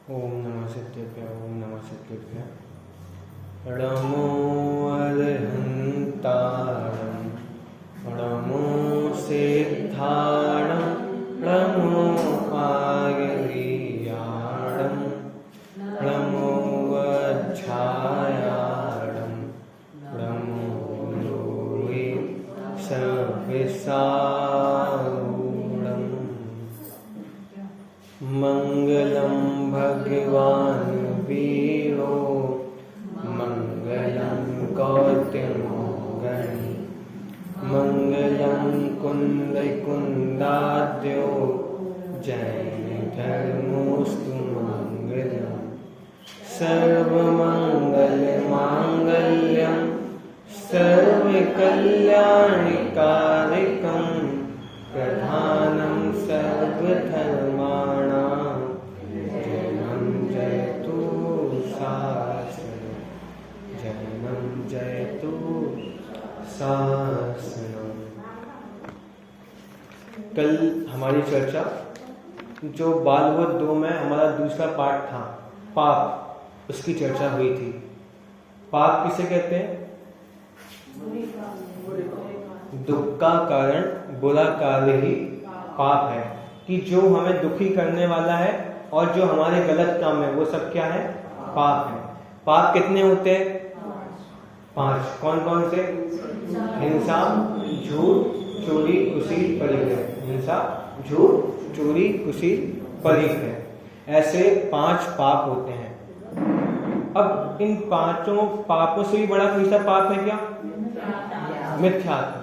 ओम नमः सिद्धेभ्यः। ओम नमः सिद्धेभ्यः। नमो अरहन्तारं नमो सिद्धाणं नमो आयर्याणं नमो वज्झायाणं नमो लोये सविसारूढम्। मंगलम भगवान वीरो मंगलम कौतिमोगणी मंगलम कुंदकुंदाद्यो जैन धर्मोस्तु मंगलम सर्वमंगल मांगल्यम सर्वकल्याणिकारिकं प्रधानं सर्वधर्माणां जयं जयतु शासनं जयं जयतु शासनं। कल हमारी चर्चा जो बालवद 2 में हमारा दूसरा पाठ था पाप, उसकी चर्चा हुई थी। पाप किसे कहते हैं? दुख का कारण बुरा कार्य ही पाप है, कि जो हमें दुखी करने वाला है और जो हमारे गलत काम है वो सब क्या है? पाप है। पाप कितने होते हैं? 5। कौन कौन से? हिंसा, झूठ, चोरी, कुशील, परिग्रह। हिंसा, झूठ, चोरी, कुशील, परिग्रह, ऐसे 5 पाप होते हैं। अब इन 5 पापों से भी बड़ा कोई सा पाप है क्या? मिथ्यात्व।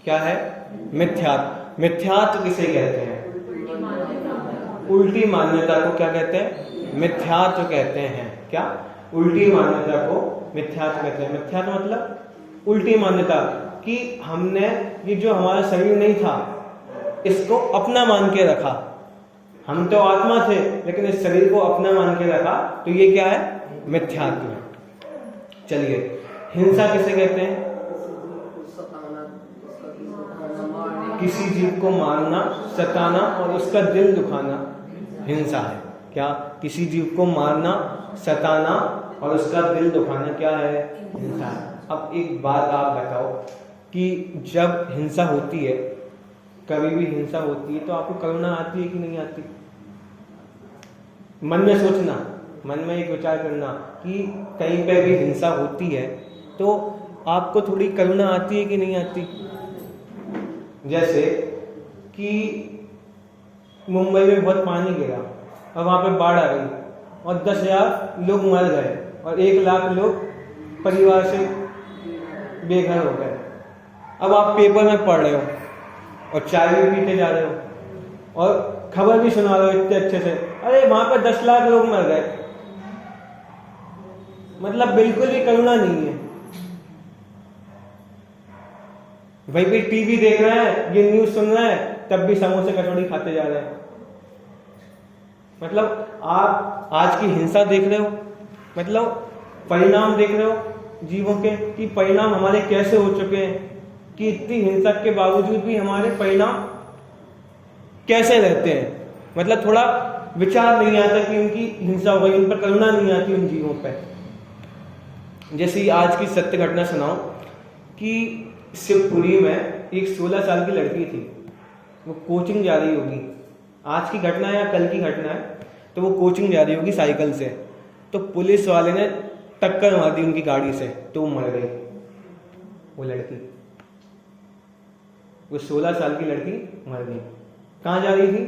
क्या है? मिथ्यात्व। मिथ्यात्व किसे कहते हैं? उल्टी मान्यता को क्या कहते हैं? मिथ्यात्व कहते हैं। क्या? उल्टी मान्यता को मिथ्यात्व कहते हैं। मिथ्यात्व मतलब उल्टी मान्यता, कि हमने ये जो हमारा शरीर नहीं था इसको अपना मान के रखा। हम तो आत्मा थे लेकिन इस शरीर को अपना मान के रखा, तो ये क्या है? मिथ्यात्व है। चलिए, हिंसा किसे कहते हैं? किसी जीव को मारना, सताना और उसका दिल दुखाना हिंसा है। क्या? किसी जीव को मारना, सताना और उसका दिल दुखाना क्या है? हिंसा है। अब एक बात आप बताओ कि जब हिंसा होती है, कभी भी हिंसा होती है, तो आपको करुणा आती है कि नहीं आती? मन में सोचना, मन में एक विचार करना कि कहीं पे भी हिंसा होती है तो आपको थोड़ी करुणा आती है कि नहीं आती? जैसे कि मुंबई में बहुत पानी गिरा और वहां पे बाढ़ आ गई और 10,000 लोग मर गए और 1 लाख लोग परिवार से बेघर हो गए। अब आप पेपर में पढ़ रहे हो और चाय भी पीते जा रहे हो और खबर भी सुना रहे हो इतने अच्छे से, अरे वहां पर 10 लाख लोग मर गए। मतलब बिल्कुल भी करुणा नहीं है। वहीं पे टीवी देख रहे हैं, ये न्यूज सुन रहे हैं, तब भी समोसे कचौड़ी खाते जा रहे हैं। मतलब आप आज की हिंसा देख रहे हो, मतलब परिणाम देख रहे हो जीवों के, कि परिणाम हमारे कैसे हो चुके हैं, कि इतनी हिंसा के बावजूद भी हमारे परिणाम कैसे रहते हैं। मतलब थोड़ा विचार नहीं आता कि उनकी हिंसा हो गई, उन पर करुणा नहीं आती उन जीवों पर। जैसे आज की सत्य घटना सुनाओ कि शिवपुरी में एक 16 साल की लड़की थी, वो कोचिंग जा रही होगी, आज की घटना है या कल की घटना है, तो वो कोचिंग जा रही होगी साइकिल से, तो पुलिस वाले ने टक्कर मार दी उनकी गाड़ी से, तो वो मर गई। वो लड़की, वो 16 साल की लड़की मर गई। कहाँ जा रही थी?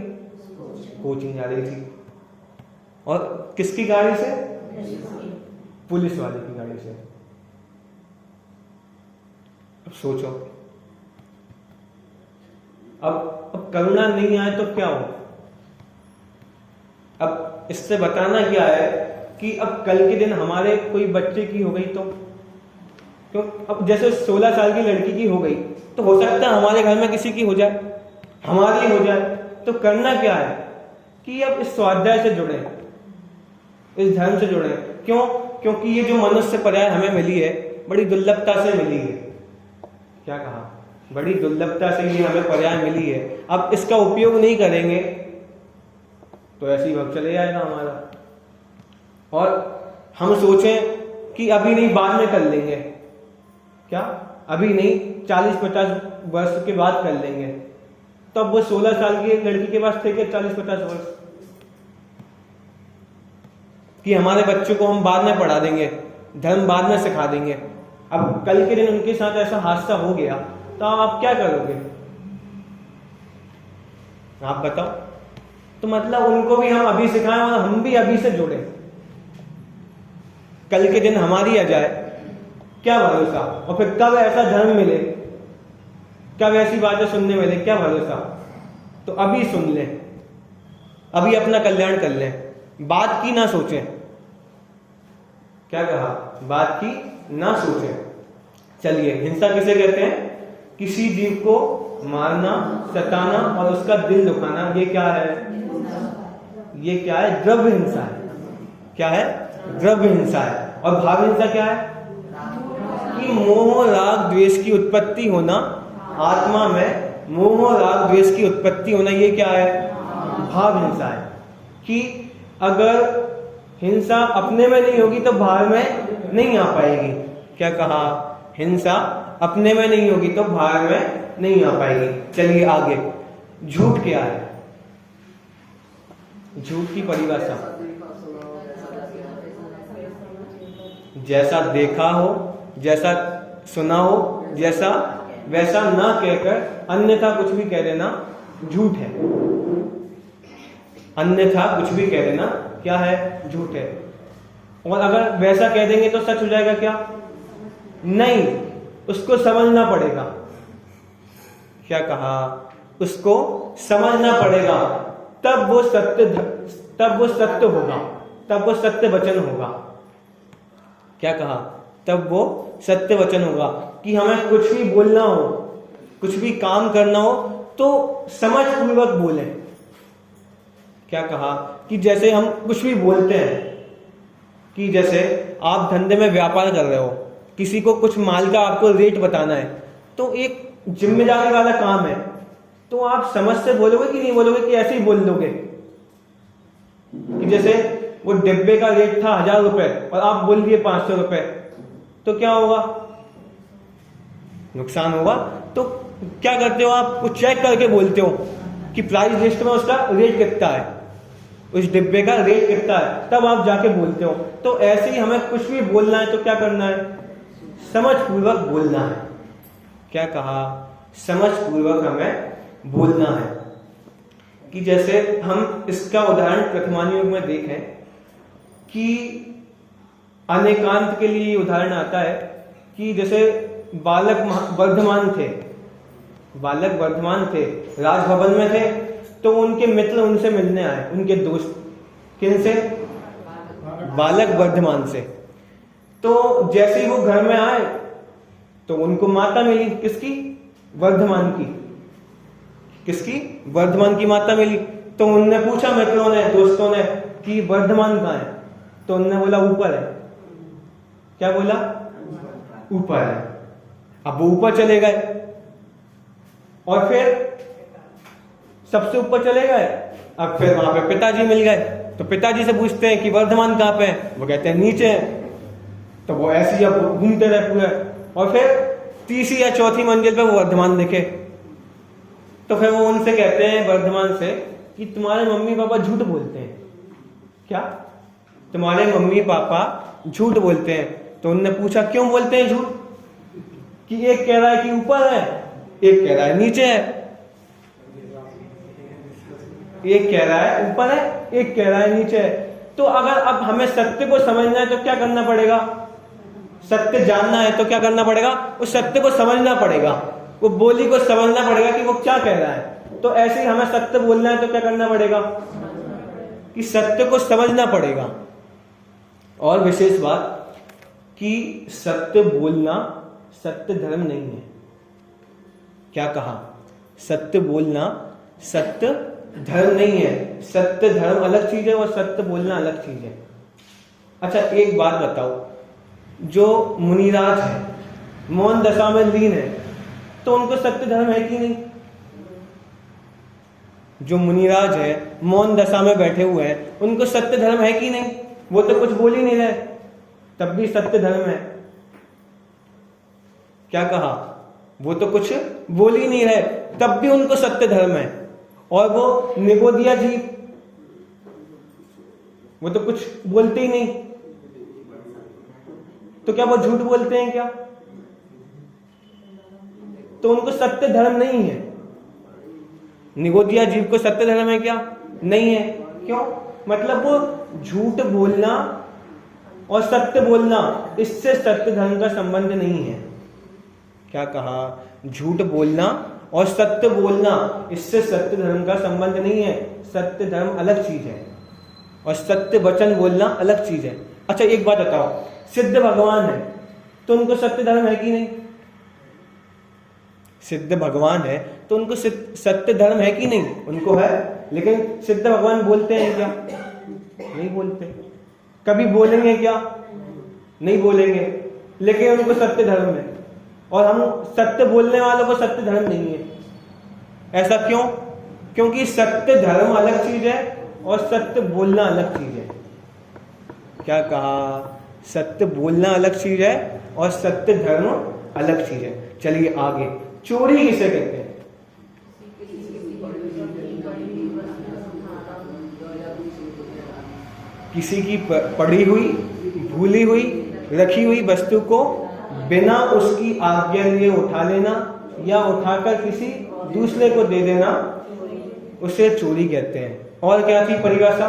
कोचिंग जा रही थी। और किसकी गाड़ी से? पुलिस वाले की गाड़ी से। अब सोचो, अब करुणा नहीं आए तो क्या हो? अब इससे बताना क्या है कि अब कल के दिन हमारे कोई बच्चे की हो गई तो क्यों? अब जैसे 16 साल की लड़की की हो गई तो हो सकता है हमारे घर में किसी की हो जाए, हमारी हो जाए। तो करना क्या है कि अब इस स्वाध्याय से जुड़े, इस धर्म से जुड़े। क्यों? क्योंकि ये जो मनुष्य पर्याय हमें मिली है, बड़ी दुर्लभता से मिली है। क्या कहा? बड़ी दुर्लभता से ये हमें पर्याय मिली है। अब इसका उपयोग नहीं करेंगे तो ऐसे ही वक्त चले जाएगा हमारा। और हम सोचें कि अभी नहीं बाद में कर लेंगे, क्या अभी नहीं 40-50 वर्ष के बाद कर लेंगे, तब वो 16 साल की एक लड़की के पास थे कि 40-50 वर्ष कि हमारे बच्चों को हम बाद में पढ़ा देंगे, धर्म बाद में सिखा देंगे। अब कल के दिन उनके साथ ऐसा हादसा हो गया तो आप क्या करोगे? आप बताओ। तो मतलब उनको भी हम अभी सिखाएं और हम भी अभी से जुड़े। कल के दिन हमारी आ जाए, क्या भरोसा? और फिर कब ऐसा धर्म मिले, कब ऐसी बातें सुनने मिले, क्या भरोसा? तो अभी सुन लें, अभी अपना कल्याण कर लें, बात की ना सोचें। क्या कहा? बात की ना सोचें। चलिए, हिंसा किसे कहते हैं? किसी जीव को मारना, सताना और उसका दिल दुखाना, ये क्या है? ये क्या है? द्रव्य हिंसा है। क्या है? द्रव्य हिंसा है। और भाव हिंसा क्या है? कि मोह राग द्वेष की उत्पत्ति होना, आत्मा में मोह राग द्वेष की उत्पत्ति होना, ये क्या है? भाव हिंसा है। कि अगर हिंसा अपने में नहीं होगी तो बाहर में नहीं आ पाएगी। क्या कहा? हिंसा अपने में नहीं होगी तो बाहर में नहीं आ पाएगी। चलिए आगे, झूठ क्या है? झूठ की परिभाषा, जैसा देखा हो, जैसा सुना हो, जैसा वैसा ना कहकर अन्यथा कुछ भी कह देना झूठ है। अन्यथा कुछ भी कह देना क्या है? झूठ है। और अगर वैसा कह देंगे तो सच हो जाएगा क्या? नहीं, उसको समझना पड़ेगा। क्या कहा? उसको समझना पड़ेगा, तब वो सत्य होगा, तब वो सत्य वचन होगा। क्या कहा? तब वो सत्य वचन होगा। कि हमें कुछ भी बोलना हो, कुछ भी काम करना हो तो समझ पूर्वक बोलें। क्या कहा? कि जैसे हम कुछ भी बोलते हैं, कि जैसे आप धंधे में व्यापार कर रहे हो, किसी को कुछ माल का आपको रेट बताना है, तो एक जिम्मेदारी वाला काम है, तो आप समझ से बोलोगे कि नहीं बोलोगे, कि ऐसे ही बोल दोगे? कि जैसे वो डिब्बे का रेट था 1000 रुपए और आप बोल दिए 500 रुपए, तो क्या होगा? नुकसान होगा। तो क्या करते हो आप? कुछ चेक करके बोलते हो कि प्राइस लिस्ट में उसका रेट कितना है, उस डिब्बे का रेट कितना है, तब आप जाके बोलते हो। तो ऐसे ही हमें कुछ भी बोलना है तो क्या करना है? समझ पूर्वक बोलना है। क्या कहा? समझ पूर्वक हमें बोलना है। कि जैसे हम इसका उदाहरण प्रथमान युग में देखें कि अनेकांत के लिए उदाहरण आता है कि जैसे बालक वर्धमान थे, राजभवन में थे, तो उनके मित्र उनसे मिलने आए, उनके दोस्त। किन से? बालक वर्धमान से। तो जैसे ही वो घर में आए तो उनको माता मिली, किसकी? वर्धमान की। किसकी? वर्धमान की माता मिली। तो उनने पूछा मित्रों ने, दोस्तों ने, कि वर्धमान कहाँ है? तो उनने बोला ऊपर है। क्या बोला? ऊपर है। अब वो ऊपर चले गए और फिर सबसे ऊपर चले गए। अब फिर वहां पे पिताजी मिल गए, तो पिताजी से पूछते हैं कि वर्धमान कहाँ पे है? वो कहते हैं नीचे है। तो वो ऐसे ही अब घूमते रहे पूरे, और फिर तीसरी या चौथी मंजिल पे वो वर्धमान दिखे। तो फिर वो उनसे कहते हैं, वर्धमान से, कि तुम्हारे मम्मी पापा झूठ बोलते हैं। क्या? तुम्हारे मम्मी पापा झूठ बोलते हैं। तो उनने पूछा क्यों बोलते हैं झूठ? कि एक कह रहा है कि ऊपर है, एक कह रहा है नीचे है। एक कह रहा है ऊपर है, एक कह रहा है नीचे है। तो अगर अब हमें सत्य को समझना है तो क्या करना पड़ेगा? सत्य जानना है तो क्या करना पड़ेगा? उस सत्य को समझना पड़ेगा, वो बोली को समझना पड़ेगा कि वो क्या कह रहा है। तो ऐसे ही हमें सत्य बोलना है तो क्या करना पड़ेगा? कि सत्य को समझना पड़ेगा। और विशेष बात कि सत्य बोलना सत्य धर्म नहीं है। क्या कहा? सत्य बोलना सत्य धर्म नहीं है। सत्य धर्म अलग चीज है और सत्य बोलना अलग चीज है। अच्छा, एक बात बताओ, जो मुनिराज है, मौन दशा में लीन है, तो उनको सत्य धर्म है कि नहीं? जो मुनिराज है, मौन दशा में बैठे हुए हैं, उनको सत्य धर्म है कि नहीं? वो तो कुछ बोल ही नहीं रहे, तब भी सत्य धर्म है। क्या कहा? वो तो कुछ बोल ही नहीं रहे, तब भी उनको सत्य धर्म है। और वो निगोदिया जीव, वो तो कुछ बोलते ही नहीं, तो क्या वो झूठ बोलते हैं क्या? तो उनको सत्य धर्म नहीं है। निगोदिया जीव को सत्य धर्म है क्या? नहीं है। क्यों? मतलब वो झूठ बोलना और सत्य बोलना, इससे सत्य धर्म का संबंध नहीं है। क्या कहा? झूठ बोलना और सत्य बोलना, इससे सत्य धर्म का संबंध नहीं है। सत्य धर्म अलग चीज है और सत्य वचन बोलना अलग चीज है। अच्छा एक बात बताओ, सिद्ध भगवान है तो उनको सत्य धर्म है कि नहीं? सिद्ध भगवान है तो उनको सत्य धर्म है कि नहीं? उनको है। लेकिन सिद्ध भगवान बोलते हैं क्या? नहीं बोलते। कभी बोलेंगे क्या? नहीं बोलेंगे। लेकिन उनको सत्य धर्म है और हम सत्य बोलने वालों को सत्य धर्म नहीं है। ऐसा क्यों? क्योंकि सत्य धर्म अलग चीज है और सत्य बोलना अलग चीज है। क्या कहा? सत्य बोलना अलग चीज है और सत्य धर्म अलग चीज है। चलिए आगे, चोरी किसे कहते हैं? किसी की पड़ी हुई, भूली हुई, रखी हुई वस्तु को बिना उसकी आज्ञा लिए उठा लेना या उठाकर किसी दूसरे को दे देना, उसे चोरी कहते हैं। और क्या थी परिभाषा?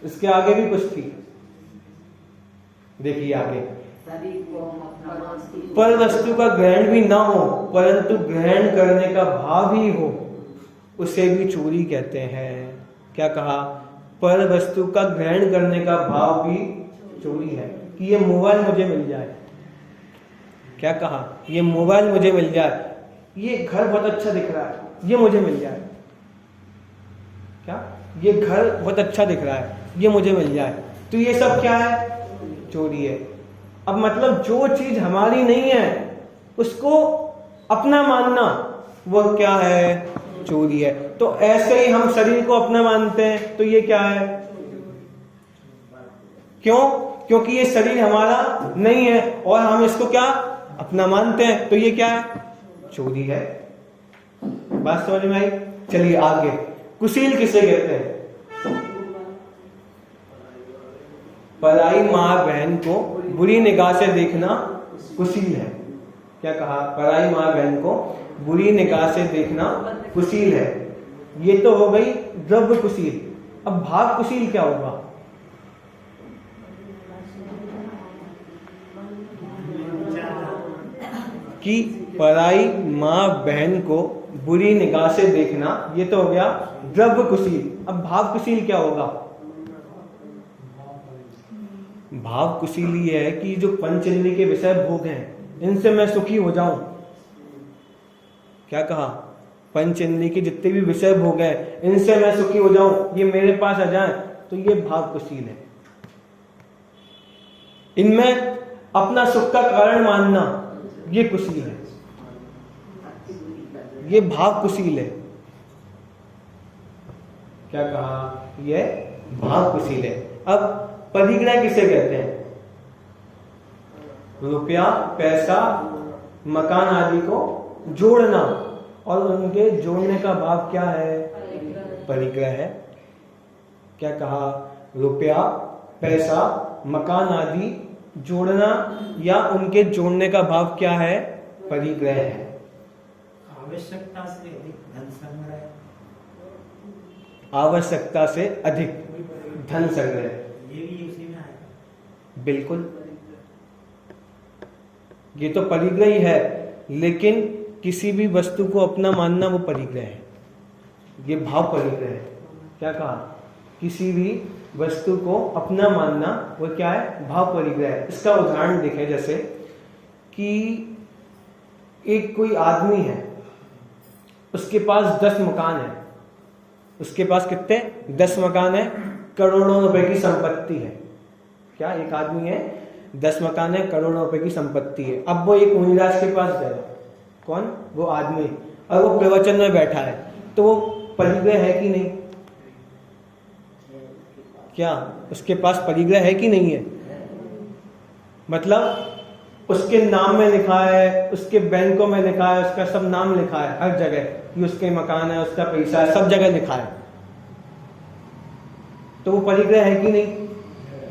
इसके आगे भी कुछ थी, देखिए आगे। पर वस्तु का ग्रहण भी ना हो परंतु ग्रहण करने का भाव ही हो, उसे भी चोरी कहते हैं। क्या कहा? पर वस्तु का ग्रहण करने का भाव भी चोरी है। कि ये मोबाइल मुझे मिल जाए। क्या कहा? ये मोबाइल मुझे मिल जाए, ये घर बहुत अच्छा दिख रहा है, ये मुझे मिल जाए। क्या? ये घर बहुत अच्छा दिख रहा है, ये मुझे मिल जाए, तो ये सब क्या है? चोरी है। अब मतलब जो चीज हमारी नहीं है उसको अपना मानना, वो क्या है? चोरी है। तो ऐसे ही हम शरीर को अपना मानते हैं, तो ये क्या है? क्यों? क्योंकि ये शरीर हमारा नहीं है और हम इसको क्या अपना मानते हैं, तो ये क्या है? चोरी है। बात समझ में आई? चलिए आगे, कुशील किसे कहते हैं? पराई माँ बहन को बुरी निगाह से देखना कुशील है। क्या कहा? पराई माँ बहन को बुरी निगाह से देखना कुशील है। ये तो हो गई द्रव्य कुशील। अब भाव कुशील क्या होगा? कि पराई माँ बहन को बुरी निगाह से देखना, ये तो हो गया द्रव्य कुशील। अब भाव कुशील क्या होगा? भाव कुशील ये है कि जो पंचेंद्रिय के विषय भोग हैं इनसे मैं सुखी हो जाऊं। क्या कहा? पंचेंद्रिय के जितने भी विषय भोग हैं इनसे मैं सुखी हो जाऊं, ये मेरे पास आ जाए, तो ये भाव कुशील है। इनमें अपना सुख का कारण मानना, ये कुशील है, ये भाव कुशील है। क्या कहा? ये भाव कुशील है। अब परिग्रह किसे कहते हैं? रुपया, पैसा, मकान आदि को जोड़ना और उनके जोड़ने का भाव क्या है? परिग्रह है। क्या कहा? रुपया, पैसा, मकान आदि जोड़ना या उनके जोड़ने का भाव क्या है? परिग्रह है। आवश्यकता से अधिक धन संग्रह। आवश्यकता से अधिक धन संग्रह, ये भी उसी में आएगा। बिल्कुल, ये तो परिग्रह ही है। लेकिन किसी भी वस्तु को अपना मानना वो परिग्रह है, ये भाव परिग्रह है। क्या कहा? किसी भी वस्तु को अपना मानना वो क्या है? भाव परिग्रह है। इसका उदाहरण देखें, जैसे कि एक कोई आदमी है, उसके पास 10 मकान है। उसके पास कितने? 10 मकान है, करोड़ों रुपए की संपत्ति है। क्या? एक आदमी है, 10 मकान है, करोड़ों रुपए की संपत्ति है। अब वो एक मुनिराज के पास गया। कौन? वो आदमी। और वो प्रवचन में बैठा है, तो वो परिग्रह है कि नहीं? क्या उसके पास परिग्रह है कि नहीं है? मतलब उसके नाम में लिखा है, उसके बैंकों में लिखा है, उसका सब नाम लिखा है हर जगह कि उसके मकान है, उसका पैसा है, सब जगह लिखा है, तो वो परिग्रह है कि नहीं?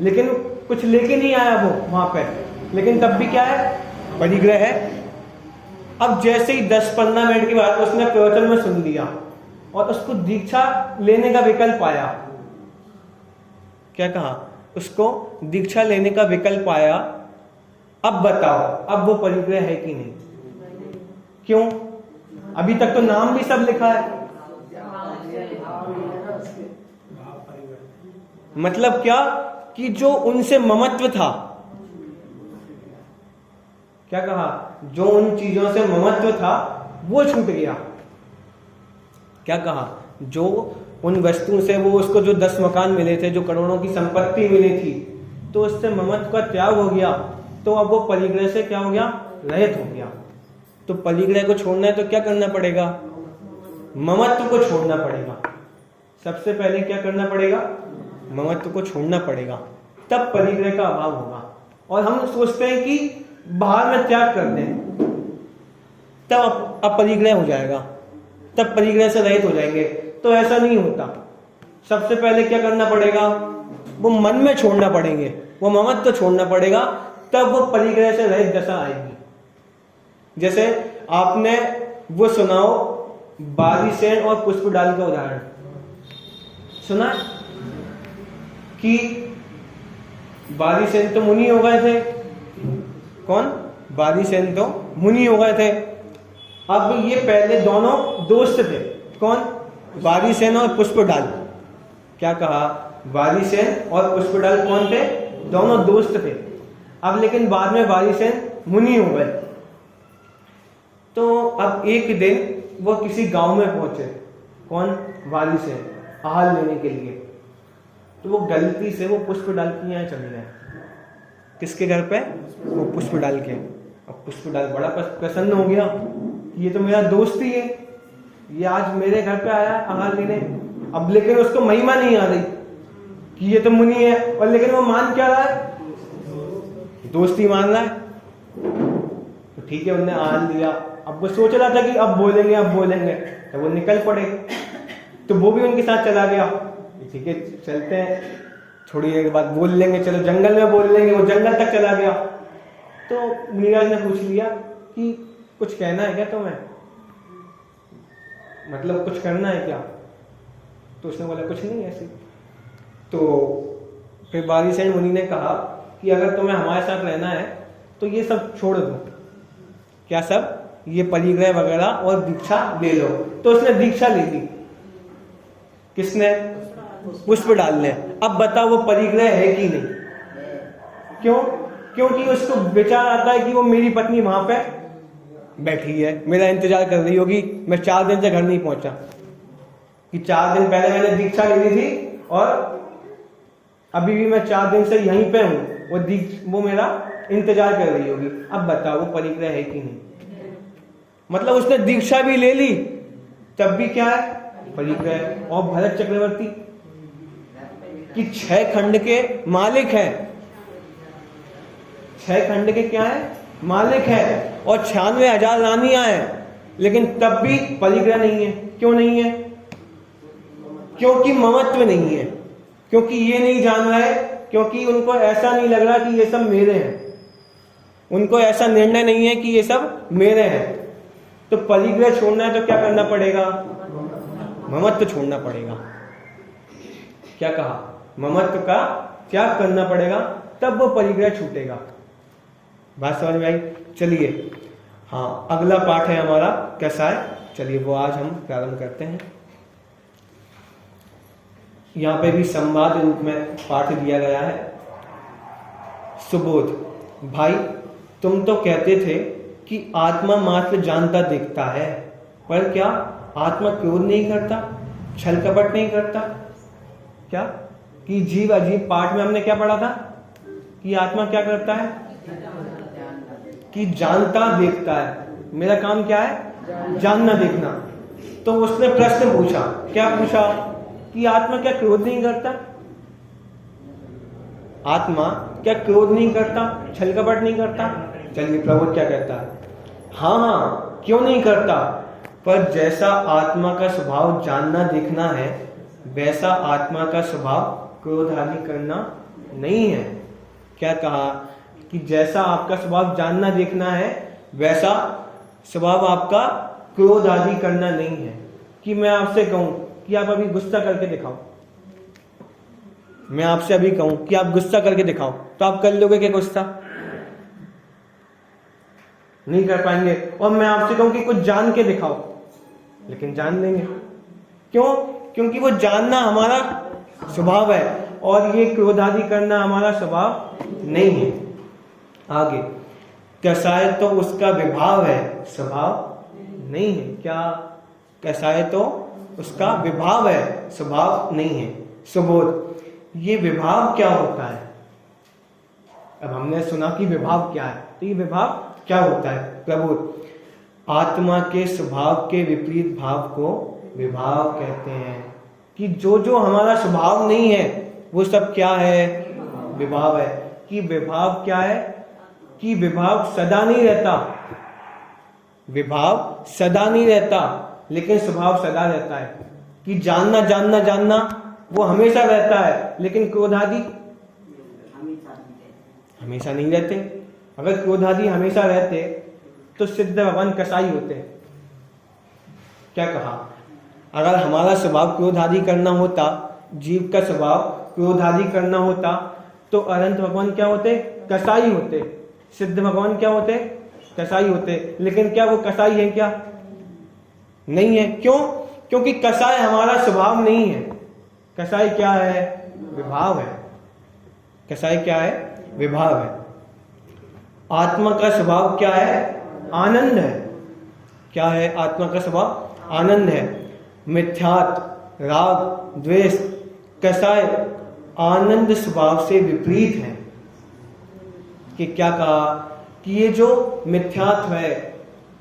लेकिन कुछ लेके नहीं आया वो वहां पे, लेकिन तब भी क्या है? परिग्रह है। अब जैसे ही 10-15 मिनट की बात उसने प्रवचन में सुन लिया और उसको दीक्षा लेने का विकल्प आया। क्या कहा? उसको दीक्षा लेने का विकल्प आया। अब बताओ, अब वो परिग्रह है कि नहीं? क्यों? अभी तक तो नाम भी सब लिखा है। मतलब क्या कि जो उनसे ममत्व था, क्या कहा? जो उन चीजों से ममत्व था वो छूट गया। क्या कहा? जो उन वस्तुओं से वो उसको जो 10 मकान मिले थे, जो करोड़ों की संपत्ति मिली थी, तो उससे ममत्व का त्याग हो गया। तो अब वो परिग्रह से क्या हो गया? रहित हो गया। तो परिग्रह को छोड़ना है तो क्या करना पड़ेगा? ममत्व को छोड़ना पड़ेगा। सबसे पहले क्या करना पड़ेगा? ममत्व को छोड़ना पड़ेगा, तब परिग्रह का अभाव होगा। और हम सोचते हैं कि बाहर में त्याग कर दें तब अपरिग्रह हो जाएगा, तब परिग्रह से रहित हो जाएंगे। तो ऐसा नहीं होता। सबसे पहले क्या करना पड़ेगा? वो मन में छोड़ना पड़ेंगे, वो ममत्व छोड़ना पड़ेगा, तब वो परिग्रह से रहित दशा आएगी। जैसे आपने वो सुनाओ बारीसेन और पुष्पडाल का उदाहरण सुना कि बारीसेन तो मुनि हो गए थे। कौन? बारीसेन तो मुनि हो गए थे। अब ये पहले दोनों दोस्त थे। कौन? बारीसेन और पुष्पडाल। क्या कहा? बारीसेन और पुष्पडाल कौन थे? दोनों दोस्त थे। अब लेकिन बाद में बारीसेन मुनि हो गए। तो अब एक दिन वो किसी गांव में पहुंचे। कौन? बारीसेन, आहार लेने के लिए। तो वो गलती से वो पुष्पडाल के यहाँ चले गए। किसके घर पे? वो पुष्पडाल के। अब पुष्पडाल बड़ा प्रसन्न हो गया, ये तो मेरा दोस्त ही है, ये आज मेरे घर पे आया आहार लेने। अब लेकिन उसको महिमा नहीं आ रही कि ये तो मुनि है, और लेकिन वो मान क्या रहा है? दोस्ती मान रहा है। तो ठीक है, उन्होंने आहार लिया। अब वो सोच रहा था कि अब बोलेंगे, तो वो निकल पड़े। तो वो भी उनके साथ चला गया। ठीक है, चलते हैं, थोड़ी देर बाद बोल लेंगे, चलो जंगल में बोल लेंगे। वो जंगल तक चला गया। तो मुनिराज ने पूछ लिया कि कुछ कहना है क्या तुम्हें? मतलब कुछ करना है क्या? तो उसने बोला कुछ नहीं ऐसे। तो फिर बारीसेन मुनि ने कहा कि अगर तुम्हें हमारे साथ रहना है तो ये सब छोड़ दो। क्या सब? ये परिग्रह वगैरह और दीक्षा ले लो। तो उसने दीक्षा ले ली। किसने? पुष्पडाल ने। अब बताओ वो परिग्रह है कि नहीं? क्यों? क्योंकि उसको विचार आता है कि वो मेरी पत्नी वहां पे बैठी है, मेरा इंतजार कर रही होगी, मैं 4 दिन से घर नहीं पहुंचा, कि 4 दिन पहले मैंने दीक्षा ले ली थी और अभी भी मैं 4 दिन से यहीं पे हूं, वो मेरा इंतजार कर रही होगी। अब बताओ वो परिग्रह है कि नहीं? मतलब उसने दीक्षा भी ले ली, तब भी क्या है? परिग्रह। और भरत चक्रवर्ती कि 6 खंड के मालिक हैं, 6 खंड के क्या है? मालिक है, और 96,000 रानियां हैं, लेकिन तब भी परिग्रह नहीं है। क्यों नहीं है? क्योंकि ममत्व नहीं है, क्योंकि ये नहीं जान रहा है, क्योंकि उनको ऐसा नहीं लग रहा कि ये सब मेरे हैं, उनको ऐसा निर्णय नहीं है कि ये सब मेरे हैं। तो परिग्रह छोड़ना है तो क्या करना पड़ेगा? ममत्व छोड़ना पड़ेगा। क्या कहा? ममत्व का त्याग करना पड़ेगा, तब वो परिग्रह छूटेगा। बात समझ में आई? चलिए, हाँ, अगला पाठ है हमारा कैसा है, चलिए वो आज हम प्रारंभ करते हैं। यहाँ पे भी संवाद रूप में पाठ दिया गया है। सुबोध, भाई तुम तो कहते थे कि आत्मा मात्र जानता देखता है, पर क्या आत्मा क्रोध नहीं करता, छल कपट नहीं करता? क्या कि जीव अजीब पाठ में हमने क्या पढ़ा था कि आत्मा क्या करता है? कि जानता देखता है। मेरा काम क्या है? जानना देखना। तो उसने प्रश्न पूछा, क्या पूछा? कि आत्मा क्या क्रोध नहीं करता? आत्मा क्या क्रोध नहीं करता, छल कपट नहीं करता? चलिए प्रभु क्या कहता है, हाँ, क्यों नहीं करता, पर जैसा आत्मा का स्वभाव जानना देखना है वैसा आत्मा का स्वभाव क्रोध आदि करना नहीं है। क्या कहा कि जैसा आपका स्वभाव जानना देखना है वैसा स्वभाव आपका क्रोध आदि करना नहीं है। कि मैं आपसे कहूं कि आप अभी गुस्सा करके दिखाओ, मैं आपसे अभी कहूं कि आप गुस्सा करके दिखाओ, तो आप कर लोगे क्या गुस्सा? नहीं कर पाएंगे। और मैं आपसे कहूं कि कुछ जान के दिखाओ, लेकिन जान लेंगे। क्यों? क्योंकि वो जानना हमारा स्वभाव है और ये क्रोधादि करना हमारा स्वभाव नहीं है। आगे, कसाय तो उसका विभाव है, स्वभाव नहीं है। क्या? कसाय तो उसका विभाव है, स्वभाव नहीं है। सुबोध, ये विभाव क्या होता है? अब हमने सुना कि विभाव क्या है, तो ये विभाव क्या होता है? प्रबोध, आत्मा के स्वभाव के विपरीत भाव को विभाव कहते हैं। कि जो जो हमारा स्वभाव नहीं है वो सब क्या है? विभाव है। कि विभाव क्या है? कि विभाव सदा नहीं रहता, विभाव सदा नहीं रहता, लेकिन स्वभाव सदा रहता है। कि जानना जानना जानना वो हमेशा रहता है, लेकिन क्रोधादि हमेशा नहीं रहते। अगर क्रोधादि हमेशा रहते तो सिद्ध भगवान कसाई होते। क्या कहा? अगर हमारा स्वभाव क्रोधादि करना होता, जीव का स्वभाव क्रोधादि करना होता, तो अनंत भगवान क्या होते? कसाई होते। सिद्ध भगवान क्या होते? कसाई होते। लेकिन क्या वो कसाई है? क्या नहीं है। क्यों? क्योंकि कसाई हमारा स्वभाव नहीं है। कसाई क्या है? विभाव है। कसाई क्या है? विभाव है। आत्मा का स्वभाव क्या है? आनंद है। क्या है आत्मा का स्वभाव? आनंद है। मिथ्यात, राग, द्वेष, कसाय आनंद स्वभाव से विपरीत है। कि क्या कहा कि ये जो मिथ्यात्व है,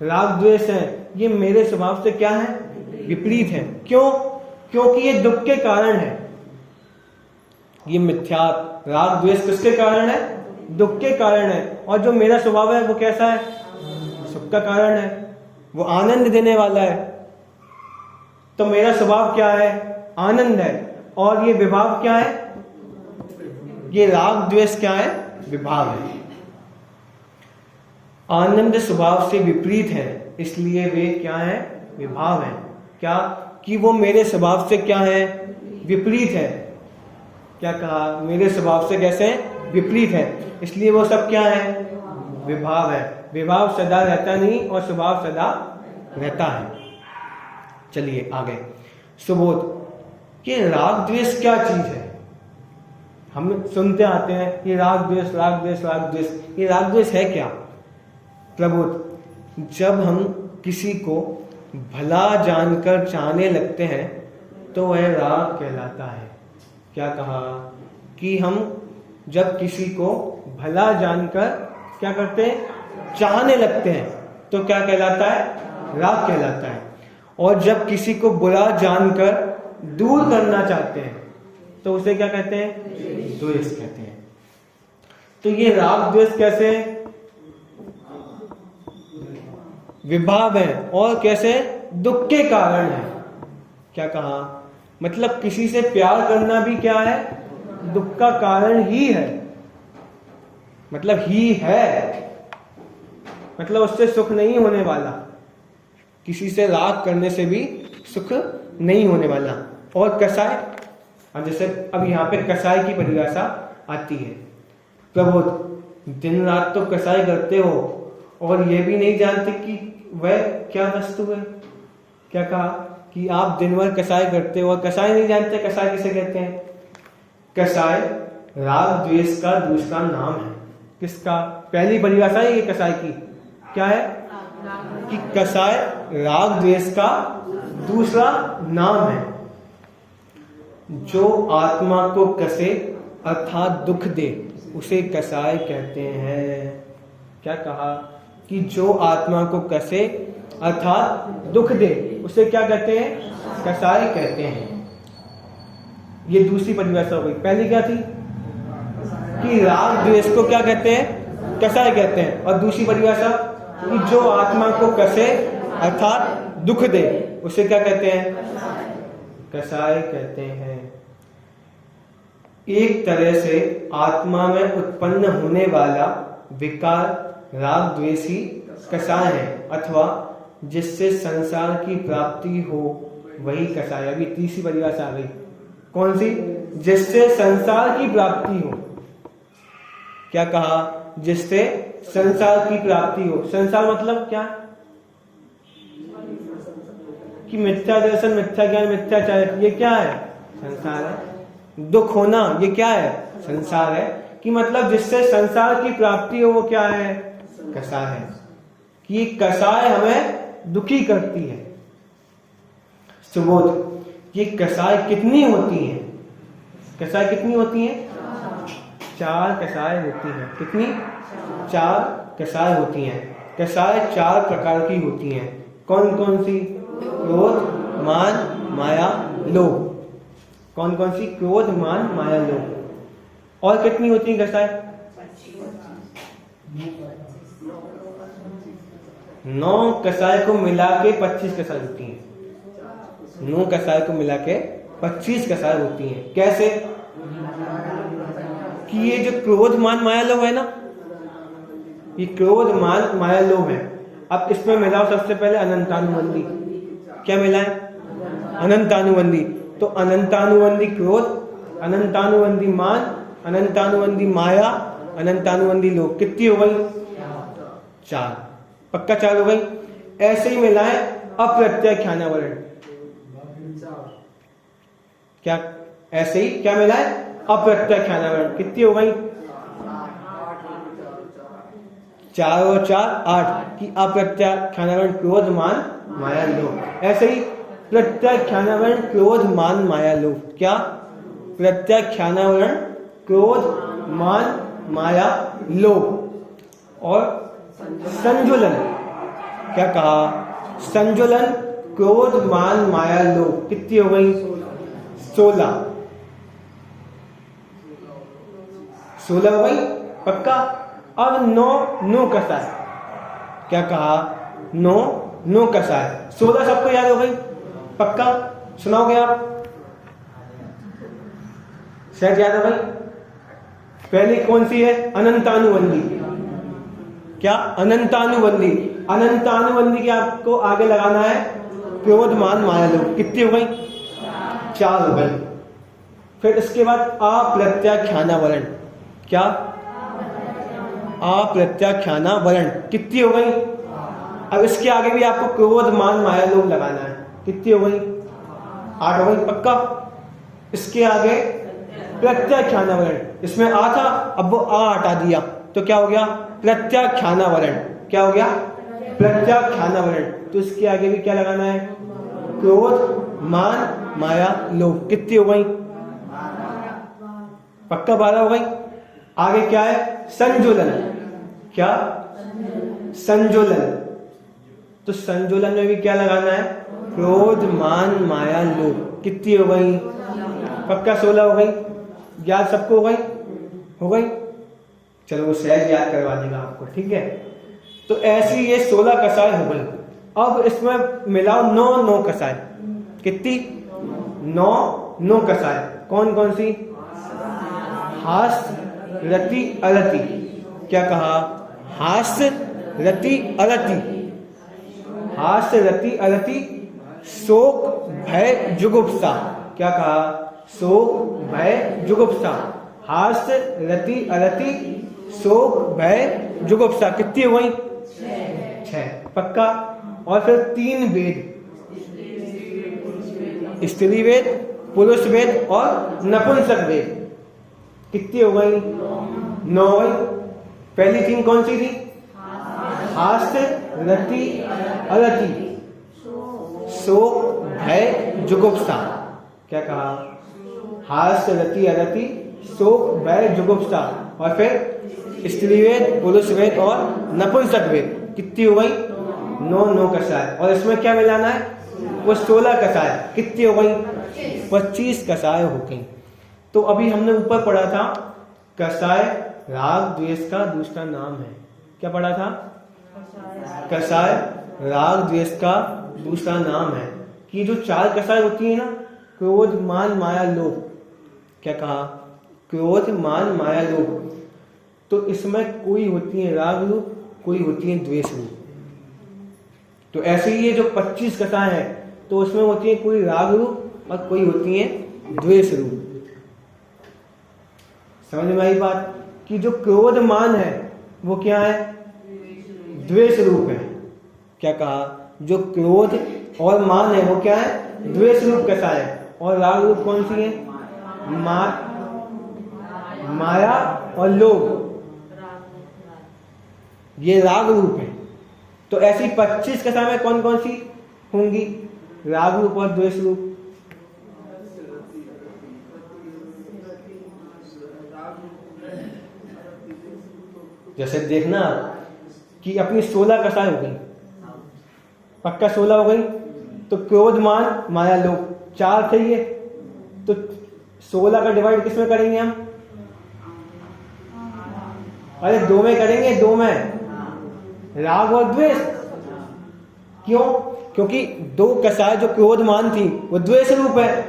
राग द्वेष है, ये मेरे स्वभाव से क्या है? विपरीत है। क्यों? क्योंकि ये दुख के कारण है। ये मिथ्यात्व, राग द्वेष किसके कारण है? दुख के कारण है। और जो मेरा स्वभाव है वो कैसा है? सुख का कारण है, वो आनंद देने वाला है। तो मेरा स्वभाव क्या है? आनंद है। और ये विभाव क्या है? ये राग द्वेष क्या है? विभाव है। आनंद स्वभाव से विपरीत है, इसलिए वे क्या है? विभाव है। क्या? कि वो मेरे स्वभाव से क्या है? विपरीत है। क्या कहा? मेरे स्वभाव से कैसे? विपरीत है, इसलिए वो सब क्या है? विभाव है। विभाव सदा रहता नहीं और स्वभाव सदा रहता है। चलिए आगे। सुबोध, कि राग द्वेष क्या चीज है? हम सुनते आते हैं कि राग द्वेष, राग द्वेष, राग द्वेष। ये राग द्वेष है क्या? प्रबोध, जब हम किसी को भला जानकर चाहने लगते हैं तो वह राग कहलाता है। क्या कहा? कि हम जब किसी को भला जानकर क्या करते हैं? चाहने लगते हैं, तो क्या कहलाता है? राग कहलाता है। और जब किसी को बुरा जानकर दूर करना चाहते हैं तो उसे क्या कहते हैं? द्वेष कहते हैं। तो ये राग द्वेष कैसे? विभाव है। और कैसे? दुख के कारण है। क्या कहा? मतलब किसी से प्यार करना भी क्या है? दुख का कारण ही है। मतलब ही है, मतलब उससे सुख नहीं होने वाला। किसी से राग करने से भी सुख नहीं होने वाला। और कसाय, अब जैसे अब यहाँ पे कसाय की परिभाषा आती है। प्रबोध, दिन रात तो कसाई करते हो और ये भी नहीं जानते कि वह क्या वस्तु है। क्या कहा? कि आप दिन भर कसाई करते हो और कसाई नहीं जानते कसाई किसे कहते हैं। कसाय राग द्वेष का दूसरा नाम है। किसका? पहली परिभाषा है ये कसाई की, क्या है? कि कसाय राग द्वेष का दूसरा नाम है। जो आत्मा को कसे अर्थात दुख दे उसे कसाय कहते हैं। क्या कहा? कि जो आत्मा को कसे अर्थात दुख दे उसे क्या कहते हैं? कसाय कहते हैं। ये दूसरी परिभाषा हो गई। पहली क्या थी? कि राग द्वेष को क्या कहते हैं? कसाय कहते हैं। और दूसरी परिभाषा कि जो आत्मा को कसे अर्थात दुख दे उसे क्या कहते हैं? कसाय कहते हैं। एक तरह से आत्मा में उत्पन्न होने वाला विकार राग द्वेष ही कसाय है, अथवा जिससे संसार की प्राप्ति हो वही कसाय। अभी तीसरी परिभाषा आ गई। कौन सी? जिससे संसार की प्राप्ति हो। क्या कहा? जिससे संसार की प्राप्ति हो। संसार मतलब क्या? कि मिथ्या दर्शन, मिथ्या ज्ञान, मिथ्याचार, ये क्या है? संसार है। दुख होना, ये क्या है? संसार है। कि मतलब जिससे संसार की प्राप्ति हो वो क्या है? कसाय है। कि कसाय हमें दुखी करती है। सुबोध, ये कसाय कितनी होती है? कसाय कितनी होती है? 4 कसाय होती हैं। कितनी? 4 कसाय होती हैं। कसाय 4 प्रकार की होती हैं। कौन कौन सी? क्रोध, मान, माया, लोभ। कौन कौन सी? क्रोध, मान, माया, लोभ। और कितनी होती है कसाय? 9 कसाय को मिला के 25 कसाय होती हैं। 9 कसाय को मिला के 25 कसाय होती हैं। कैसे? कि ये जो क्रोध, मान, माया, लोभ है ना, ये क्रोध, मान, माया, लोभ है। अब इसमें मिलाओ सबसे पहले अनंतानुबंधी। क्या मिला है? अनंतानुबंधी। तो अनंतानुबंधी क्रोध, अनंतानुबंधी मान, अनंतानुबंधी माया, अनंतानुबंधी लोभ। कितनी हो गई? 4। पक्का 4 हो गई। ऐसे ही मिलाए अप्रत्याख्यानावरण। क्या? ऐसे ही क्या मिला है? अप्रत्याख्यानावरण। कितनी हो गई? 4 और 4 8 की अप्रत्याख्यानावरण क्रोध, मान, माया, लोभ। ऐसे ही प्रत्याख्यानावरण क्रोध, मान, माया, लोभ। क्या? प्रत्याख्यानावरण क्रोध, मान, माया, लोभ। और संजुलन। क्या कहा? संजुलन क्रोध, मान, माया, लोभ। कितनी हो गई? 16। 16 हो गई। पक्का। अब 9 कसाय। क्या कहा? 9 कसाय। 16 सबको याद हो गई? पक्का। सुनाओगे आप? शायद याद हो गई। पहली कौन सी है? अनंतानुबंधी। क्या? अनंतानुबंधी। अनंतानुबंधी के आपको आगे लगाना है क्रोध, मान, माया, लोभ। कितनी हो गई? 4 हो गई। फिर इसके बाद अप्रत्याख्यानावरण। क्या? अप्रत्याख्यानावरण। कितनी हो गई? अब इसके आगे भी आपको क्रोध, मान, माया, लोभ लगाना है। कितनी हो गई? 8 हो गई। पक्का। इसके आगे प्रत्याख्यानावरण। इसमें आ था, अब वो आ हटा दिया तो क्या हो गया? प्रत्याख्यानावरण। क्या हो गया? प्रत्याख्यानावरण। तो इसके आगे भी क्या लगाना है? क्रोध, मान, माया, लोभ। कितनी हो गई? पक्का 12 हो गई। आगे क्या है? संजुलन। क्या? संजुलन। तो संजुलन में भी क्या लगाना है? क्रोध, मान, माया, लोभ। कितनी हो गई? पक्का 16 हो गई। याद सबको हो गई? हो गई। चलो वो सहज याद करवा देगा आपको, ठीक है। तो ऐसी ये 16 कसाय हो गई। अब इसमें मिलाओ 9 कसाय। कितनी? 9 कसाय। कौन कौन सी? हास्य, रति, अरति। क्या कहा? हास्य, रति, अरति। हास्य, रति, अरति। शोक, भय, जुगुप्सा। क्या कहा? शोक, भय, जुगुप्सा। हास्य, रति, अरति, शोक, भय, जुगुप्सा। कितनी हो गई? 6। पक्का। और फिर 3 वेद, स्त्री वेद, पुरुष वेद और नपुंसक वेद। कितनी हो गई? 9 हो गई। पहली 3 कौन सी थी? हास्य, रति, अरति, शोक, भय, जुगुप्सा। क्या कहा? हास्य, रति, अरति, शोक, भय, जुगुप्सा। और फिर स्त्री वेद, पुरुष वेद और नपुंसक वेद। कितनी हो गई? 9 कसाय। और इसमें क्या मिलाना है? वो 16 कसाय। कितनी हो गई? 25 कसाय हो गई। तो अभी हमने ऊपर पढ़ा था कसाय राग द्वेष का दूसरा नाम है। क्या पढ़ा था? कसाय राग द्वेष का दूसरा नाम है। कि जो 4 कसाय होती है ना, क्रोध मान माया लोभ। क्या कहा? क्रोध मान माया लोभ। तो इसमें कोई होती है राग रूप, कोई होती है द्वेष रूप। तो ऐसे ही ये जो 25 कसाएं हैं, तो उसमें होती है कोई राग रूप और कोई होती है द्वेष रूप। समझ में आई बात? कि जो क्रोध मान है वो क्या है? द्वेष रूप है। क्या कहा? जो क्रोध और मान है वो क्या है? द्वेष रूप कसाय है। और राग रूप कौन सी है? माया और लोभ, ये राग रूप है। तो ऐसी 25 कसाएं में कौन कौन सी होंगी? राग रूप और द्वेष रूप। जैसे देखना कि अपनी 16 कसाएं हो गई, पक्का 16 हो गई। तो क्रोध मान माया लोभ 4 थे ये, तो 16 का डिवाइड किसमें करेंगे हम? अरे 2 में करेंगे, 2 में राग और द्वेष। क्यों? क्योंकि 2 कसाय जो क्रोध मान थी वो द्वेष रूप है,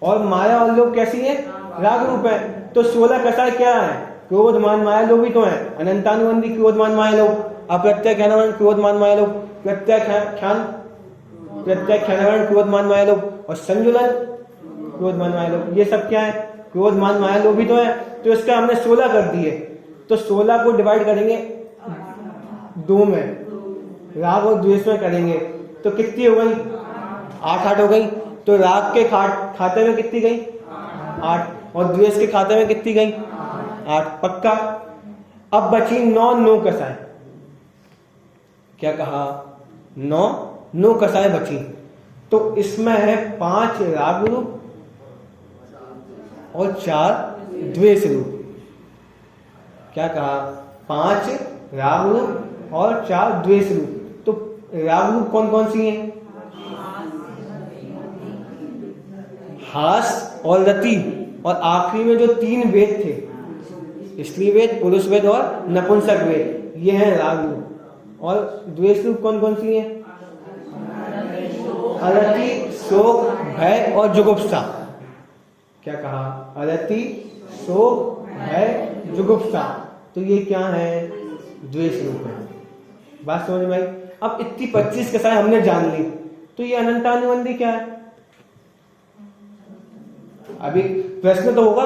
और माया और लोभ कैसी है? राग रूप है। तो 16 कसाय क्या है? क्रोध मान माया लोभ ही तो है। अनंतानुबंधी क्रोध मान माया लोभ, अप्रत्यय ख्यानवर्ण क्रोध मान माया लोभ, प्रत्यय ख्यानवर्ण क्रोध मान माया लोभ, और संजुलन क्रोध मान माया लोभ। ये सब क्या है? क्रोध मान माया लोभ ही तो है। तो इसका हमने 16 कर दिए। तो 16 को डिवाइड करेंगे 2 में, राग और द्वेष में करेंगे, तो कितनी हो गई? 8 हो गई। तो राग के खाते में कितनी गई? 8। और द्वेष के खाते में कितनी गई? 8। पक्का। अब बची 9 कसाएं। क्या कहा? 9 कसाएं बची। तो इसमें है 5 राग रूप और 4 द्वेष रूप। क्या कहा? 5 राग रूप और 4 द्वेष रूप। तो राग रूप कौन कौन सी हैं? हास और रति, और आखिरी में जो 3 वेद थे, स्त्री वेद, पुरुष वेद और नपुंसक वेद, ये है राग रूप। और द्वेष रूप कौन कौन सी है? अरति, शोक, भय और जुगुप्सा। क्या कहा? अरति, शोक, भय, जुगुप्सा। तो ये क्या है? द्वेष रूप है। बात समझ में आई? अब इतनी 25 कसाएं हमने जान ली, तो ये अनंतानुबंधी क्या है? अभी प्रश्न तो होगा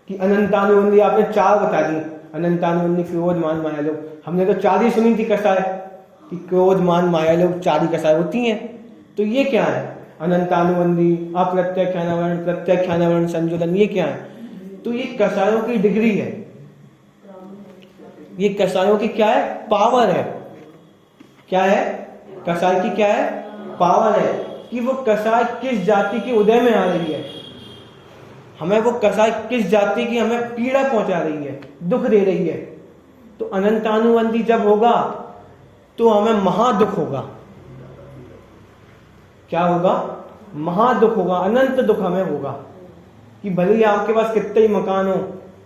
कि अनंतानुबंधी आपने 4 बता दी। अनंतानुबंधी क्रोध मान माया लोभ, हमने तो 4 ही सुनी थी कसाएं, कि क्रोध मान माया लोभ 4 ही कसाएं होती हैं। तो ये क्या है? अनंतानुबंधी, अप्रत्यय ख्यानवर्ण, प्रत्यय ख्यानवर्ण, संजुलन, ये क्या है? तो ये कसायों की डिग्री है। ये कसायों की क्या है? पावर है। क्या है? कसाय की क्या है? पावर है। कि वो कसाय किस जाति के उदय में आ रही है, हमें वो कसाय किस जाति की हमें पीड़ा पहुंचा रही है, दुख दे रही है। तो अनंतानुबंधी जब होगा तो हमें महादुख होगा। क्या होगा? महादुख होगा, अनंत दुख हमें होगा। कि भले ही आपके पास कितने ही मकान हो,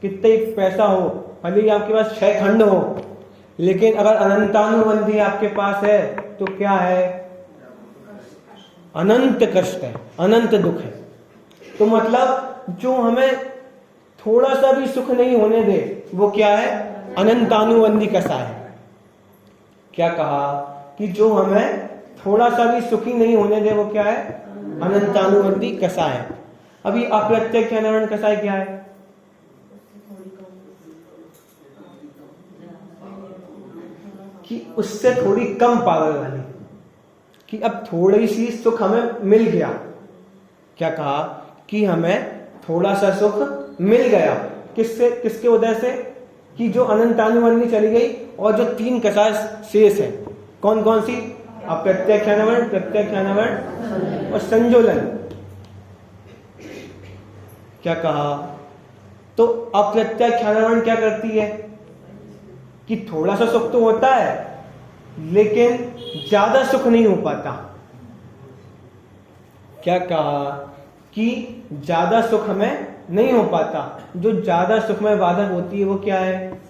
कितने ही पैसा हो, भले ही आपके पास 6 खंड हो, लेकिन अगर अनंतानुबंधी आपके पास है तो क्या है? अनंत कष्ट है, अनंत दुख है। तो मतलब जो हमें थोड़ा सा भी सुख नहीं होने दे वो क्या है? अनंतानुबंधी कसाय है। क्या कहा? कि जो हमें थोड़ा सा भी सुखी नहीं होने दे वो क्या है? अनंतानुबंधी कसाय है। अभी अप्रत्यय ख्यानवर्ण कसाय क्या है? कि उससे थोड़ी कम पावर वाली, कि अब थोड़ी सी सुख हमें मिल गया। क्या कहा? कि हमें थोड़ा सा सुख मिल गया। किससे? किसके उदय से? कि जो अनंतानुबंधी चली गई और जो 3 कसाय शेष है, कौन कौन सी? अप्रत्यय ख्यानवर्ण, प्रत्यय ख्यानवर्ण और संजुलन। क्या कहा? तो अप्रत्यय ख्यानवर्ण क्या करती है? कि थोड़ा सा सुख तो होता है लेकिन ज्यादा सुख नहीं हो पाता। क्या कहा? कि ज्यादा सुख हमें नहीं हो पाता। जो ज्यादा सुखमय बाधक होती है वो क्या है?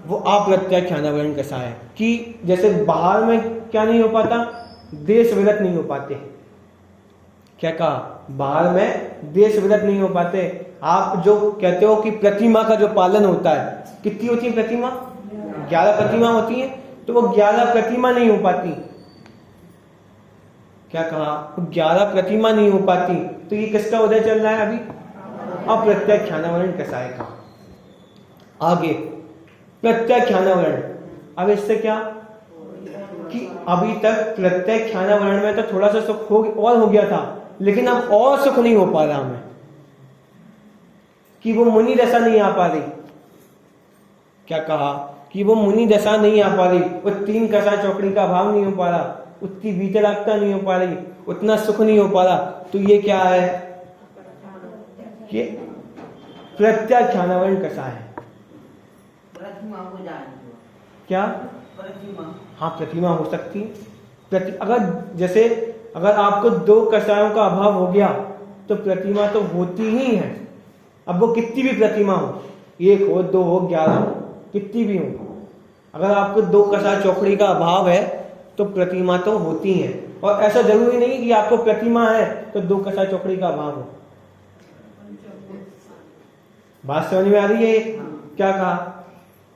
वो अप्रत्याख्यानावरण कषाय है। कि जैसे बाहर में क्या नहीं हो पाता? देश विगत नहीं हो पाते। क्या कहा? बाहर में देश विगत नहीं हो पाते। आप जो कहते हो कि प्रतिमा का जो पालन होता है, कितनी होती है प्रतिमा? 11 प्रतिमा होती है, तो वो 11 प्रतिमा नहीं हो पाती। क्या कहा? 11 प्रतिमा नहीं हो पाती। तो ये किसका उदय चल रहा है अभी? अप्रत्याख्यानावरण कषाय का। आगे प्रत्याख्यानावरण। अब इससे क्या कि अभी तक प्रत्याख्यानावरण में तो थोड़ा सा सुख और हो गया था, लेकिन अब और सुख नहीं हो पा रहा हमें, कि वो मुनि दशा नहीं आ पा रही। क्या कहा? कि वो मुनि दशा नहीं आ पा रही, वो 3 कषाय चौकड़ी का अभाव नहीं हो पा रहा, उतनी वीतरागता नहीं हो पा रही, उतना सुख नहीं हो पा रहा। तो ये क्या है? ये प्रत्याख्यानावरण कषाय है। क्या? हाँ, प्रतिमा हो सकती है। अगर आपको 2 कषायों का अभाव हो गया तो प्रतिमा तो होती ही है। अब वो कितनी भी प्रतिमा हो, 1 हो, 2 हो, 11 हो, कितनी भी हो, अगर आपको 2 कषाय चौकड़ी का अभाव है तो प्रतिमा तो होती है। और ऐसा जरूरी नहीं कि आपको प्रतिमा है तो 2 कषाय चौकड़ी का अभाव हो। बात समझ में आ रही है? क्या कहा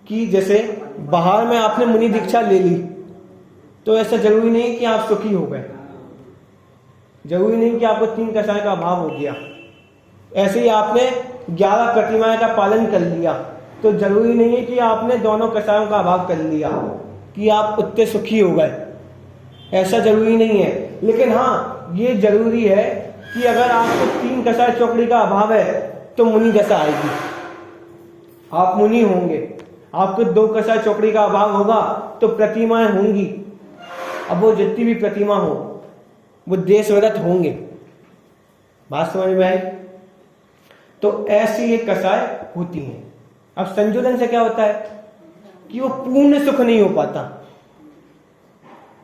कि जैसे बाहर में आपने मुनि दीक्षा ले ली तो ऐसा जरूरी नहीं कि आप सुखी हो गए, जरूरी नहीं कि आपको 3 कषाय का अभाव हो गया। ऐसे ही आपने 11 प्रतिमाएं का पालन कर लिया तो जरूरी नहीं है कि आपने दोनों कषायों का अभाव कर लिया कि आप उतने सुखी हो गए, ऐसा जरूरी नहीं है। लेकिन हाँ, ये जरूरी है कि अगर आपको 3 कषाय चौकड़ी का अभाव है तो मुनि दशा आएगी, आप मुनि होंगे। आपको 2 कषाय चौकड़ी का अभाव होगा तो प्रतिमाएं होंगी। अब वो जितनी भी प्रतिमा हो वो देशवरत होंगे। बात समझ में आई? तो ऐसी ये कषाय होती हैं। अब संयोजन से क्या होता है कि वो पूर्ण सुख नहीं हो पाता।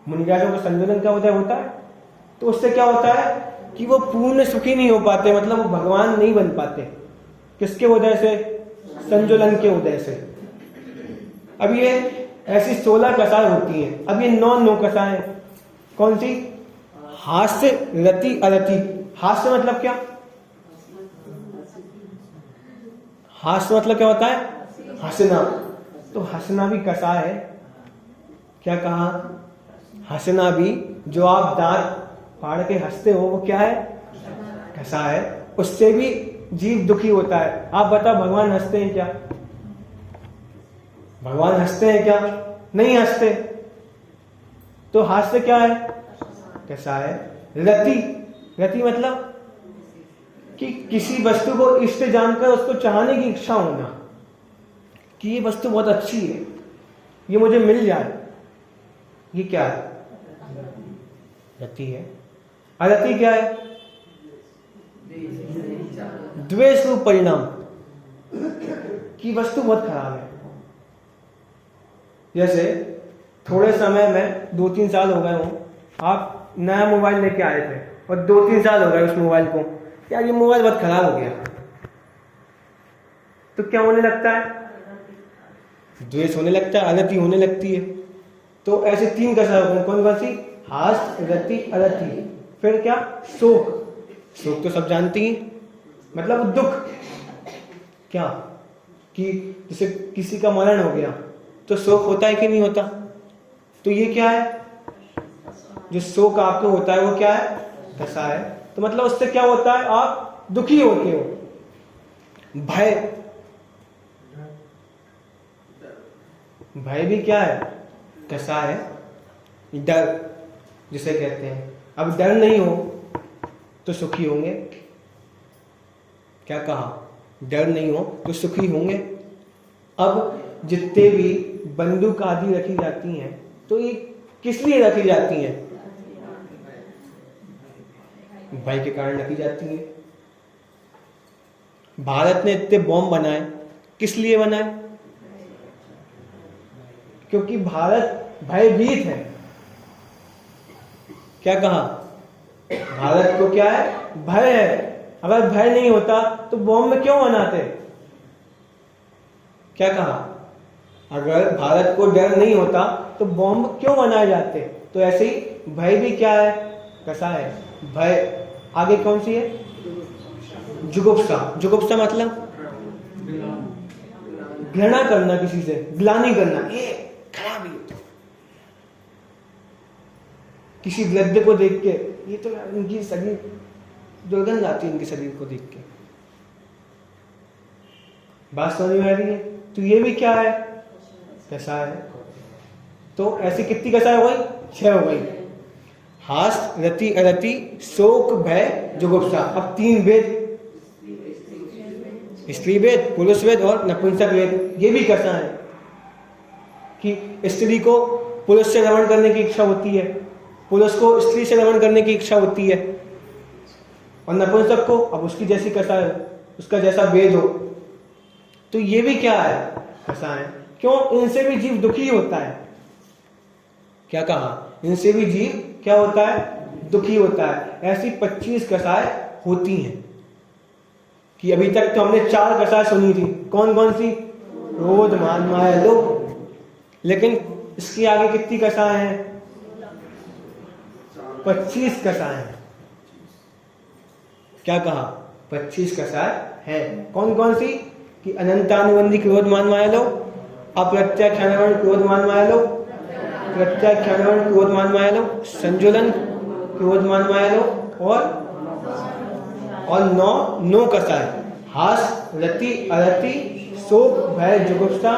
मुनिराजों का संयोजन का उदय होता है तो उससे क्या होता है कि वो पूर्ण सुखी नहीं हो पाते, मतलब वो भगवान नहीं बन पाते। किसके उदय से? संयोजन के उदय से। अब ये ऐसी 16 कषाय होती हैं। अब ये 9 कषाय कौन सी? हास्य, रति, अरति। हास्य मतलब क्या? हास्य मतलब क्या होता है? हंसना। तो हंसना भी कषाय है। क्या कहा? हंसना भी, जो आप दांत फाड़ के हंसते हो वो क्या है? कषाय है। उससे भी जीव दुखी होता है। आप बताओ, भगवान हंसते हैं क्या? भगवान हंसते हैं क्या? नहीं हंसते। तो हास्य क्या है? कषाय है। रति, रति मतलब कि किसी वस्तु को इष्ट जानकर उसको चाहने की इच्छा होना, कि ये वस्तु बहुत अच्छी है, ये मुझे मिल जाए, ये क्या है? रति है। अरति क्या है? द्वेष रूप परिणाम, कि वस्तु बहुत खराब है। जैसे थोड़े समय में 2-3 साल हो गए हों, आप नया मोबाइल लेके आए थे और 2-3 साल हो गए उस मोबाइल को, यार ये मोबाइल बहुत खराब हो गया, तो क्या होने लगता है? द्वेष होने लगता है, अरति होने लगती है। तो ऐसे 3 कषाय कौन कौन सी? हास्य, रति, अरति। फिर क्या? शोक। शोक तो सब जानती हैं, मतलब दुख। क्या कि जैसे किसी का मरण हो गया तो शोक होता है कि नहीं होता? तो ये क्या है? जो शोक आपको होता है वो क्या है? कषाय है। तो मतलब उससे क्या होता है? आप दुखी होते हो। भय, भय भी क्या है? कषाय है। डर जिसे कहते हैं, अब डर नहीं हो तो सुखी होंगे। क्या कहा? डर नहीं हो तो सुखी होंगे। अब जितने भी बंदूक आदि रखी जाती हैं तो ये किस लिए रखी जाती हैं? भय के कारण रखी जाती है। भारत ने इतने बॉम्ब बनाए, किस लिए बनाए? क्योंकि भारत भयभीत है। क्या कहा? भारत को क्या है? भय है अगर भय नहीं होता तो बॉम्ब क्यों बनाते? क्या कहा? अगर भारत को डर नहीं होता तो बॉम्ब क्यों बनाए जाते? तो ऐसे ही भय भी क्या है? कैसा है भय? आगे कौन सी है? जुगुप्सा। जुगुप्सा मतलब घृणा करना, किसी से ग्लानि करना, ये खराब ही तो। किसी वृद्ध को देख के ये तो इनकी शरीर दुर्गंध आती है, इनके शरीर को देख के। बात समझ में आ रही है? तो ये भी क्या है? कैसा है? तो ऐसी कितनी कैसा हो गई? 6 हो गई। हास, रति, अरति, शोक, भय, जुगुप्सा। अब 3 वेद, स्त्री वेद, पुरुष वेद और नपुंसक वेद। ये भी कैसा है कि स्त्री को पुरुष से रमण करने की इच्छा होती है, पुरुष को स्त्री से रमण करने की इच्छा होती है, और नपुंसक को अब उसकी जैसी कैसा है, उसका जैसा वेद हो। तो ये भी क्या है? कैसा है? क्यों? इनसे भी जीव दुखी होता है। क्या कहा? इनसे भी जीव क्या होता है? दुखी होता है। ऐसी 25 कसाएं होती हैं कि अभी तक तो हमने 4 कसाएं सुनी थी। कौन कौन सी? क्रोध, मान, माया, लोभ। लेकिन इसके आगे कितनी कसाएं हैं? 25 कसाएं हैं। क्या कहा? 25 कसाएं हैं। कौन कौन सी? कि अनंतानुबंधी क्रोध, मान, माया, लोभ, अप्रत्याख्यान क्रोध, मान, माया, लोभ, प्रत्याख्यान क्रोध, मान, माया, लोभ, संजुलन क्रोध, मान, माया, लोभ, और 9 कसाएं। हास, रति, अरति, शोक, भय, जुगुप्सा,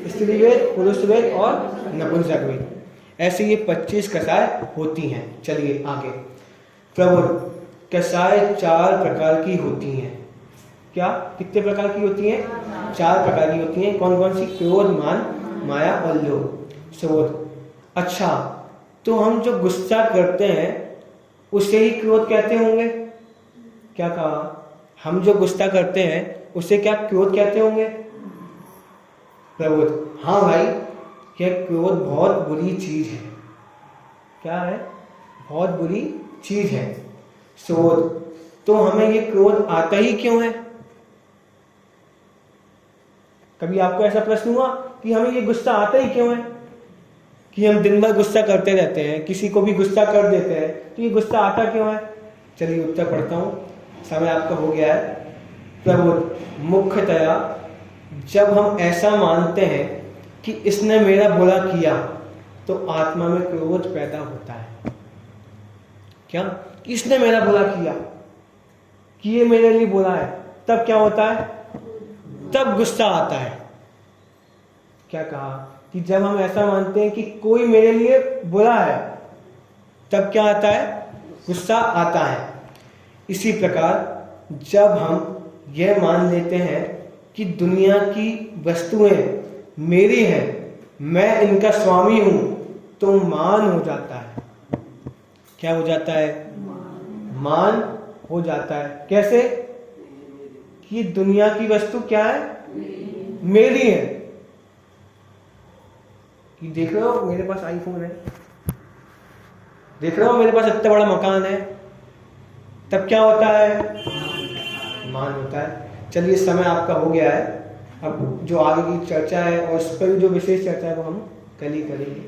स्त्रीवेद, पुरुषवेद और नपुंसक वेद। ऐसे ये 25 कसाएं होती हैं। चलिए आगे। प्रभु, कसाएं 4 प्रकार की होती हैं। क्या? कितने प्रकार की होती हैं? 4 प्रकार की होती हैं। कौन कौन सी? क्रोध, मान, माया और लोभ। शोध। अच्छा, तो हम जो गुस्सा करते हैं उसे ही क्रोध कहते होंगे? क्या कहा? हम जो गुस्सा करते हैं उसे क्या क्रोध कहते होंगे? प्रबोध। हाँ भाई, यह क्रोध बहुत बुरी चीज है। क्या है? बहुत बुरी चीज है। शोध। तो हमें ये क्रोध आता ही क्यों है? कभी आपको ऐसा प्रश्न हुआ कि हमें ये गुस्सा आता ही क्यों है? कि हम दिन भर गुस्सा करते रहते हैं, किसी को भी गुस्सा कर देते हैं, तो ये गुस्सा आता क्यों है? चलिए उत्तर पढ़ता हूं, समय आपका हो गया है। प्रबोध। मुख्यतया जब हम ऐसा मानते हैं कि इसने मेरा बुरा किया तो आत्मा में क्रोध पैदा होता है। क्या? इसने मेरा बुरा किया, कि ये मेरे लिए बुरा है, तब क्या होता है? तब गुस्सा आता है। क्या कहा? कि जब हम ऐसा मानते हैं कि कोई मेरे लिए बुरा है, तब क्या आता है? गुस्सा आता है। इसी प्रकार जब हम यह मान लेते हैं कि दुनिया की वस्तुएं मेरी हैं, मैं इनका स्वामी हूं, तो मान हो जाता है। क्या हो जाता है? मान हो जाता है। कैसे? कि दुनिया की वस्तु क्या है? मेरी है। कि देख रहे हो मेरे पास आईफोन है, देख रहे हो मेरे पास इतना बड़ा मकान है, तब क्या होता है? मान होता है। चलिए समय आपका हो गया है। अब जो आगे की चर्चा है और उस पर भी जो विशेष चर्चा है वो हम कल ही करेंगे।